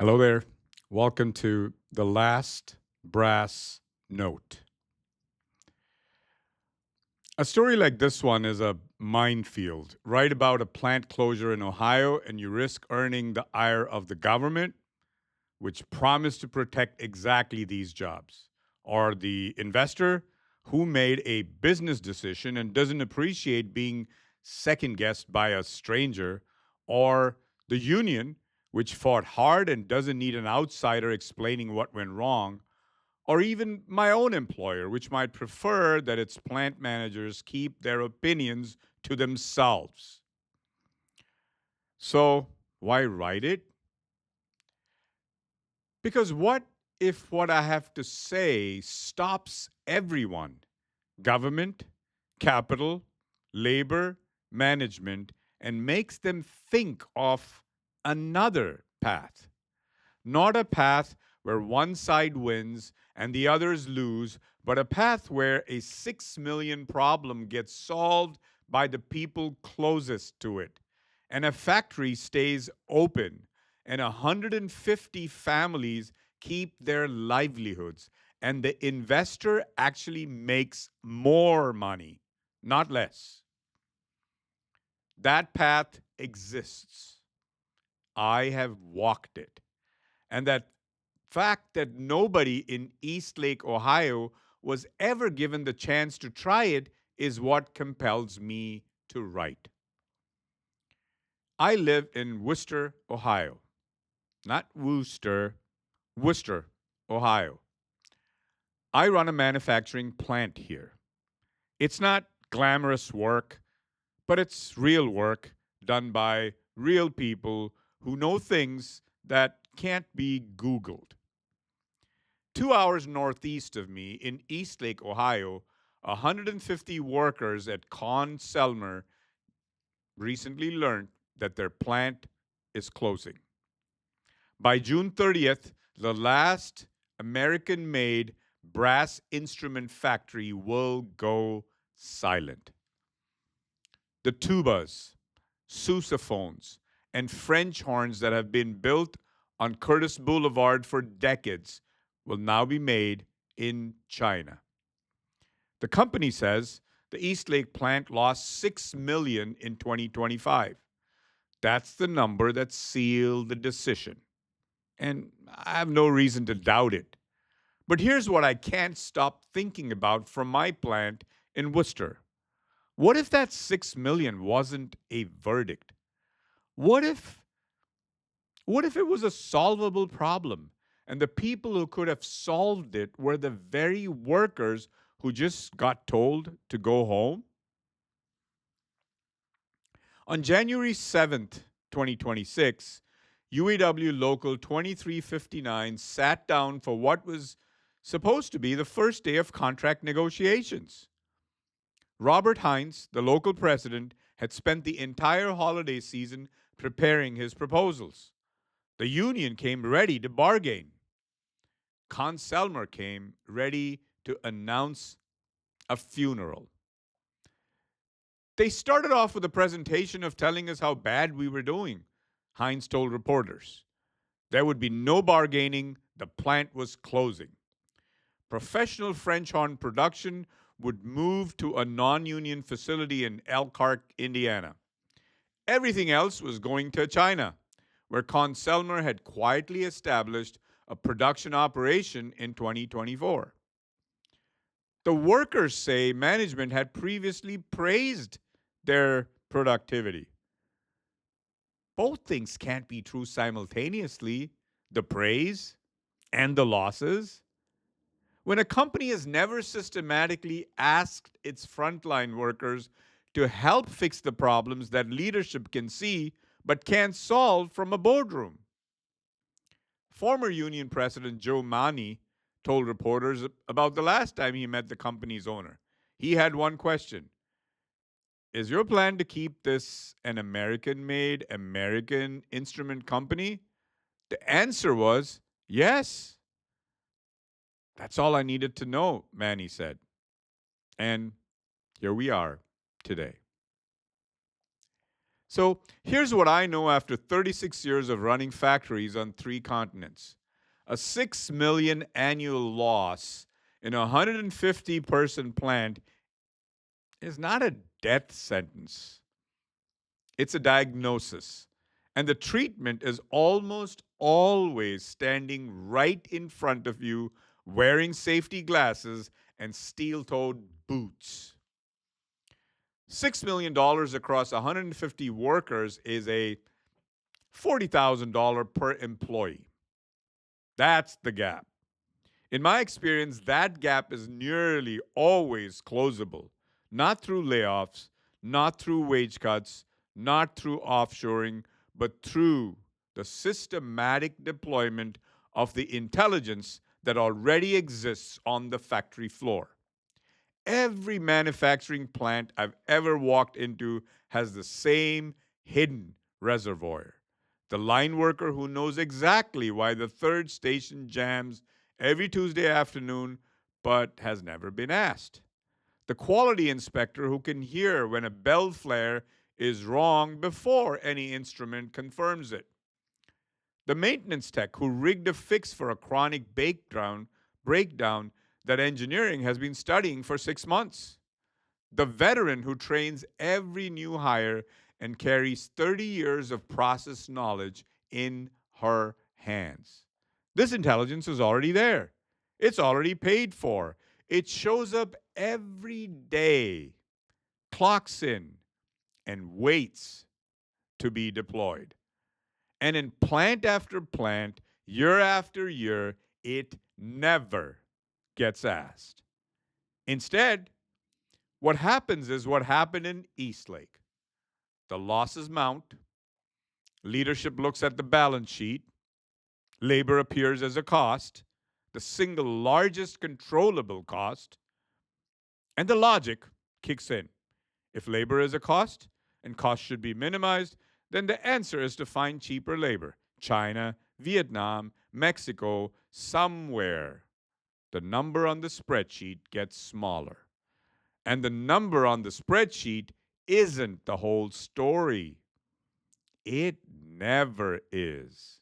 Hello there. Welcome to the last brass note. A story like this one is a minefield. Write about a plant closure in Ohio, and you risk earning the ire of the government, which promised to protect exactly these jobs, or the investor who made a business decision and doesn't appreciate being second guessed by a stranger, or the union, which fought hard and doesn't need an outsider explaining what went wrong, or even my own employer, which might prefer that its plant managers keep their opinions to themselves. So, why write it? Because what if what I have to say stops everyone? Government, capital, labor, management, and makes them think of another path. Not a path where one side wins and the others lose, but a path where a 6 million problem gets solved by the people closest to it, and a factory stays open, and 150 families keep their livelihoods, and the investor actually makes more money, not less. That path exists. I have walked it. And that fact that nobody in Eastlake, Ohio was ever given the chance to try it is what compels me to write. I live in Wooster, Ohio. Not Wooster, Wooster, Ohio. I run a manufacturing plant here. It's not glamorous work, but it's real work done by real people who know things that can't be Googled. 2 hours northeast of me in Eastlake, Ohio, 150 workers at Conn Selmer recently learned that their plant is closing. By June 30th, the last American made brass instrument factory will go silent. The tubas, sousaphones, and French horns that have been built on Curtis Boulevard for decades will now be made in China. The company says the Eastlake plant lost 6 million in 2025. That's the number that sealed the decision. And I have no reason to doubt it. But here's what I can't stop thinking about from my plant in Worcester. What if that 6 million wasn't a verdict? What if what if it was a solvable problem and the people who could have solved it were the very workers who just got told to go home? On January 7th, 2026, UAW Local 2359 sat down for what was supposed to be the first day of contract negotiations. Robert Hines, the local president, had spent the entire holiday season preparing his proposals. The union came ready to bargain. Conn Selmer came ready to announce a funeral. They started off with a presentation of telling us how bad we were doing, Hines told reporters. There would be no bargaining, the plant was closing. Professional French horn production would move to a non union facility in Elkhart, Indiana. Everything else was going to China, where Conn Selmer had quietly established a production operation in 2024. The workers say management had previously praised their productivity. Both things can't be true simultaneously, the praise and the losses. When a company has never systematically asked its frontline workers to help fix the problems that leadership can see but can't solve from a boardroom. Former union president Joe Mani told reporters about the last time he met the company's owner. He had one question: is your plan to keep this an American made, American instrument company? The answer was yes. That's all I needed to know, Manny said. And here we are today. So here's what I know after 36 years of running factories on 3 continents. A 6 million annual loss in a 150-person plant is not a death sentence. It's a diagnosis. And the treatment is almost always standing right in front of you, wearing safety glasses and steel toed boots. $6 million across 150 workers is a $40,000 per employee. That's the gap. In my experience, that gap is nearly always closable, not through layoffs, not through wage cuts, not through offshoring, but through the systematic deployment of the intelligence that already exists on the factory floor. Every manufacturing plant I've ever walked into has the same hidden reservoir. The line worker who knows exactly why the third station jams every Tuesday afternoon but has never been asked. The quality inspector who can hear when a bell flare is wrong before any instrument confirms it. The maintenance tech who rigged a fix for a chronic breakdown that engineering has been studying for 6 months. The veteran who trains every new hire and carries 30 years of process knowledge in her hands. This intelligence is already there. It's already paid for. It shows up every day, clocks in, and waits to be deployed. And in plant after plant, year after year, it never gets asked. Instead, what happens is what happened in Eastlake. The losses mount, leadership looks at the balance sheet, labor appears as a cost, the single largest controllable cost, and the logic kicks in. If labor is a cost and cost should be minimized, then the answer is to find cheaper labor. China, Vietnam, Mexico, somewhere. The number on the spreadsheet gets smaller. And the number on the spreadsheet isn't the whole story. It never is.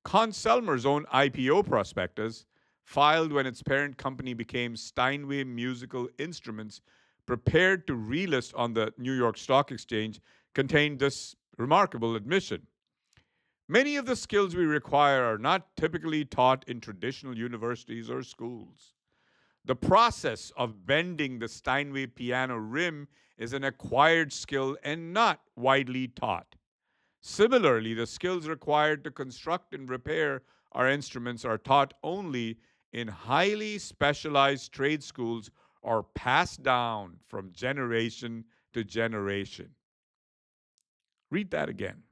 Conn Selmer's own IPO prospectus, filed when its parent company became Steinway Musical Instruments, prepared to relist on the New York Stock Exchange, contained this remarkable admission. Many of the skills we require are not typically taught in traditional universities or schools. The process of bending the Steinway piano rim is an acquired skill and not widely taught. Similarly, the skills required to construct and repair our instruments are taught only in highly specialized trade schools or passed down from generation to generation. Read that again.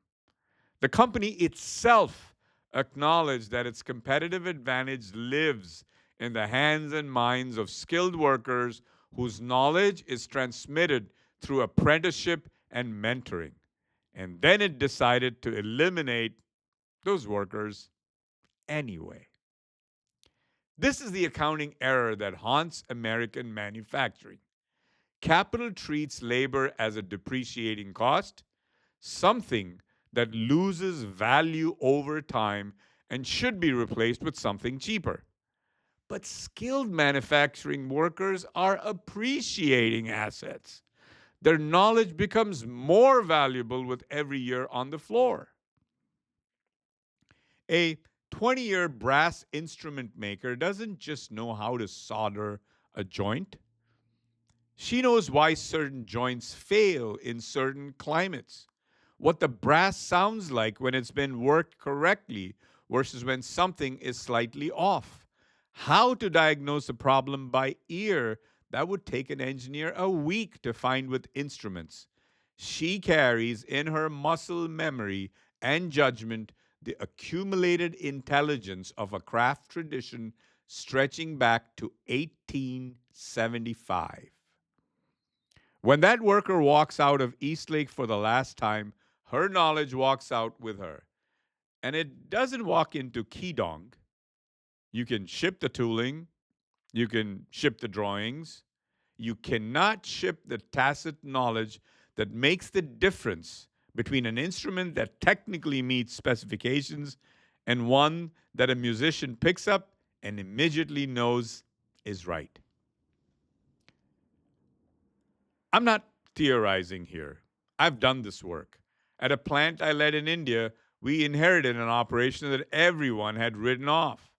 The company itself acknowledged that its competitive advantage lives in the hands and minds of skilled workers whose knowledge is transmitted through apprenticeship and mentoring. And then it decided to eliminate those workers anyway. This is the accounting error that haunts American manufacturing. Capital treats labor as a depreciating cost, something that loses value over time and should be replaced with something cheaper. But skilled manufacturing workers are appreciating assets. Their knowledge becomes more valuable with every year on the floor. A 20-year brass instrument maker doesn't just know how to solder a joint. She knows why certain joints fail in certain climates, what the brass sounds like when it's been worked correctly versus when something is slightly off, how to diagnose a problem by ear that would take an engineer a week to find with instruments. She carries in her muscle memory and judgment the accumulated intelligence of a craft tradition stretching back to 1875. When that worker walks out of Eastlake for the last time, her knowledge walks out with her. And it doesn't walk into Keydong. You can ship the tooling, you can ship the drawings. You cannot ship the tacit knowledge that makes the difference between an instrument that technically meets specifications and one that a musician picks up and immediately knows is right. I'm not theorizing here. I've done this work. At a plant I led in India, we inherited an operation that everyone had written off.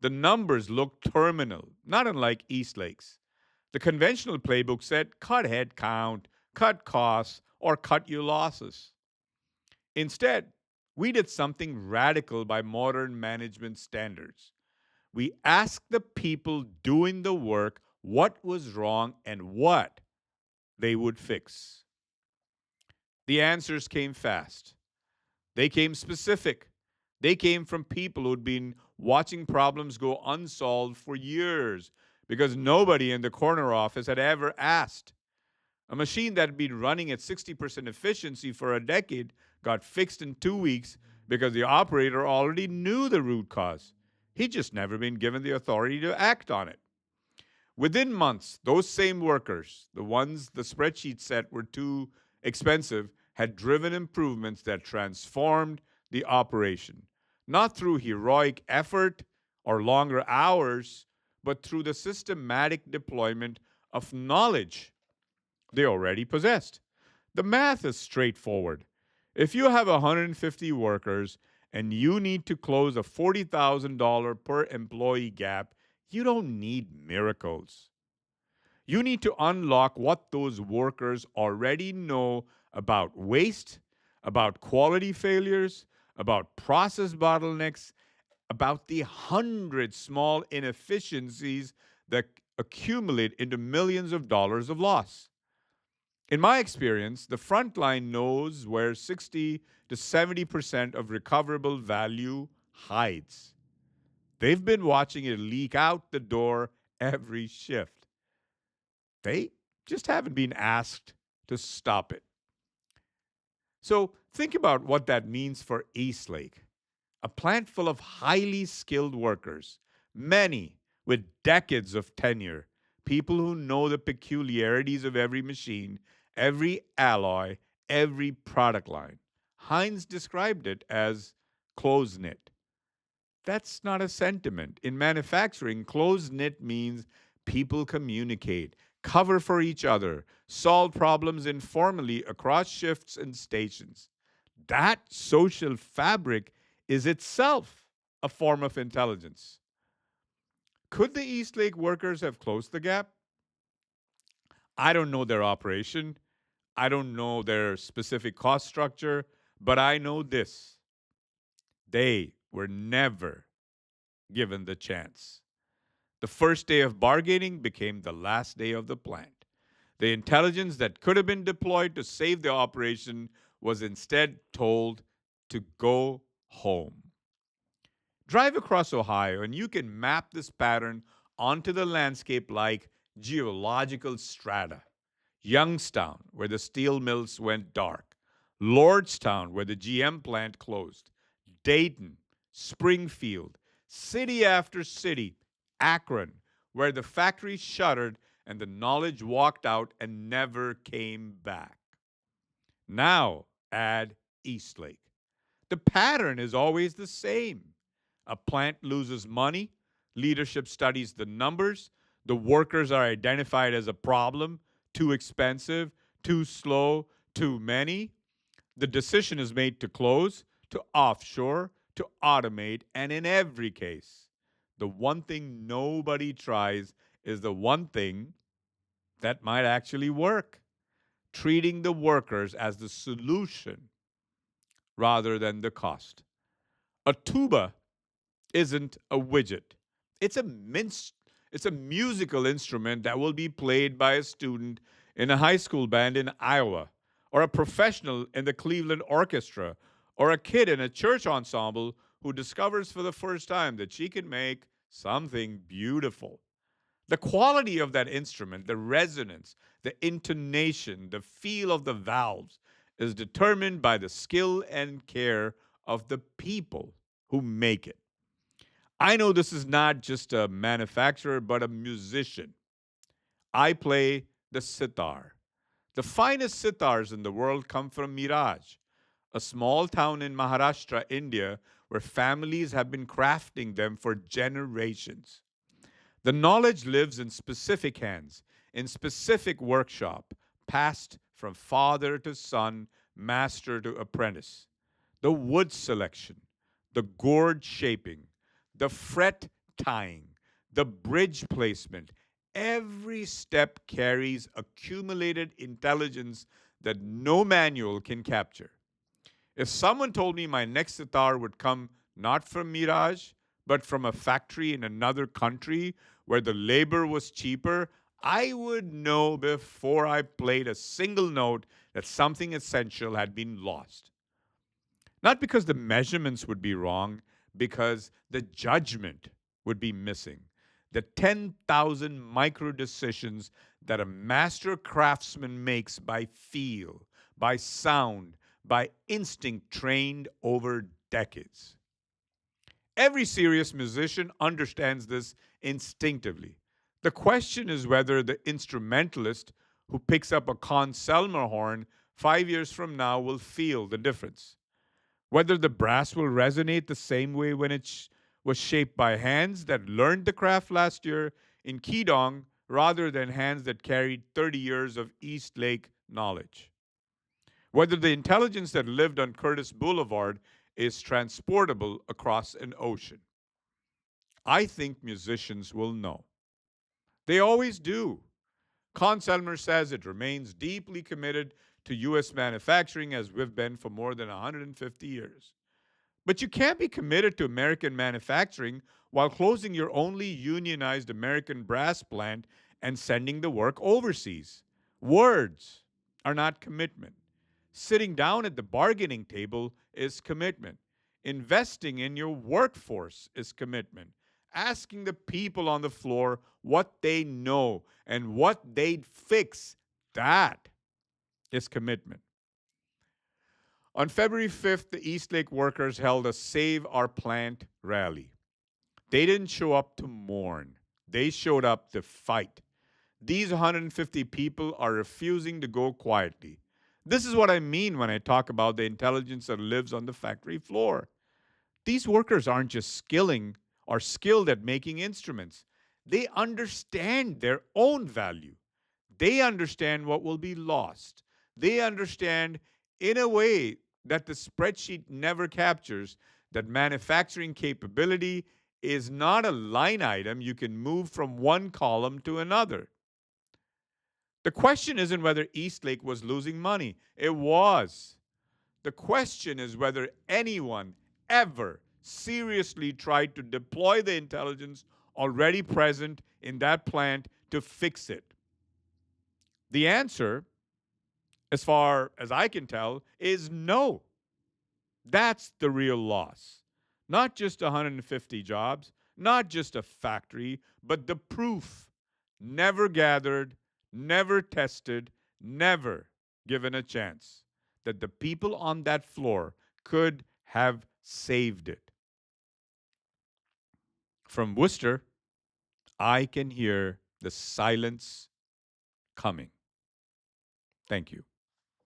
The numbers looked terminal, not unlike Eastlake's. The conventional playbook said cut head count, cut costs, or cut your losses. Instead, we did something radical by modern management standards. We asked the people doing the work what was wrong and what they would fix. The answers came fast. They came specific. They came from people who'd been watching problems go unsolved for years because nobody in the corner office had ever asked. A machine that had been running at 60% efficiency for a decade got fixed in 2 weeks because the operator already knew the root cause. He'd just never been given the authority to act on it. Within months, those same workers, the ones the spreadsheet said were too expensive, had driven improvements that transformed the operation, not through heroic effort or longer hours, but through the systematic deployment of knowledge they already possessed. The math is straightforward. If you have 150 workers and you need to close a $40,000 per employee gap, you don't need miracles. You need to unlock what those workers already know about waste, about quality failures, about process bottlenecks, about the hundred small inefficiencies that accumulate into millions of dollars of loss. In my experience, the front line knows where 60 to 70% of recoverable value hides. They've been watching it leak out the door every shift. They just haven't been asked to stop it. So think about what that means for Eastlake, a plant full of highly skilled workers, many with decades of tenure, people who know the peculiarities of every machine, every alloy, every product line. Heinz described it as close knit. That's not a sentiment. In manufacturing, close knit means people communicate, cover for each other, solve problems informally across shifts and stations. That social fabric is itself a form of intelligence. Could the Eastlake workers have closed the gap? I don't know their operation. I don't know their specific cost structure, but I know this: they were never given the chance. The first day of bargaining became the last day of the plant. The intelligence that could have been deployed to save the operation was instead told to go home. Drive across Ohio and you can map this pattern onto the landscape like geological strata. Youngstown, where the steel mills went dark. Lordstown, where the GM plant closed. Dayton, Springfield, city after city. Akron, where the factory shuttered and the knowledge walked out and never came back. Now add Eastlake. The pattern is always the same. A plant loses money, leadership studies the numbers, the workers are identified as a problem, too expensive, too slow, too many. The decision is made to close, to offshore, to automate, and in every case, the one thing nobody tries is the one thing that might actually work: treating the workers as the solution rather than the cost. A tuba isn't a widget. It's a it's a musical instrument that will be played by a student in a high school band in Iowa, or a professional in the Cleveland Orchestra, or a kid in a church ensemble who discovers for the first time that she can make something beautiful. The quality of that instrument, the resonance, the intonation, the feel of the valves is determined by the skill and care of the people who make it. I know this is not just a manufacturer, but a musician. I play the sitar. The finest sitars in the world come from Miraj, a small town in Maharashtra, India, where families have been crafting them for generations. The knowledge lives in specific hands, in specific workshop, passed from father to son, master to apprentice. The wood selection, the gourd shaping, the fret tying, the bridge placement, every step carries accumulated intelligence that no manual can capture. If someone told me my next sitar would come not from Mirage, but from a factory in another country where the labor was cheaper, I would know before I played a single note that something essential had been lost. Not because the measurements would be wrong, because the judgment would be missing. The 10,000 micro decisions that a master craftsman makes by feel, by sound, by instinct trained over decades. Every serious musician understands this instinctively. The question is whether the instrumentalist who picks up a Conn Selmer horn 5 years from now will feel the difference. Whether the brass will resonate the same way when it was shaped by hands that learned the craft last year in Keydong rather than hands that carried 30 years of Eastlake knowledge. Whether the intelligence that lived on Curtis Boulevard is transportable across an ocean. I think musicians will know. They always do. Conn Selmer says it remains deeply committed to U.S. manufacturing as we've been for more than 150 years. But you can't be committed to American manufacturing while closing your only unionized American brass plant and sending the work overseas. Words are not commitment. Sitting down at the bargaining table is commitment. Investing in your workforce is commitment. Asking the people on the floor what they know and what they'd fix, that is commitment. On February 5th, the Eastlake workers held a Save Our Plant rally. They didn't show up to mourn, they showed up to fight. These 150 people are refusing to go quietly. This is what I mean when I talk about the intelligence that lives on the factory floor. These workers aren't just skilled at making instruments. They understand their own value. They understand what will be lost. They understand, in a way that the spreadsheet never captures, that manufacturing capability is not a line item you can move from one column to another. The question isn't whether Eastlake was losing money. It was. The question is whether anyone ever seriously tried to deploy the intelligence already present in that plant to fix it. The answer, as far as I can tell, is no. That's the real loss. Not just 150 jobs, not just a factory, but the proof. Never gathered, never tested, never given a chance that the people on that floor could have saved it. From Wooster, I can hear the silence coming. Thank you.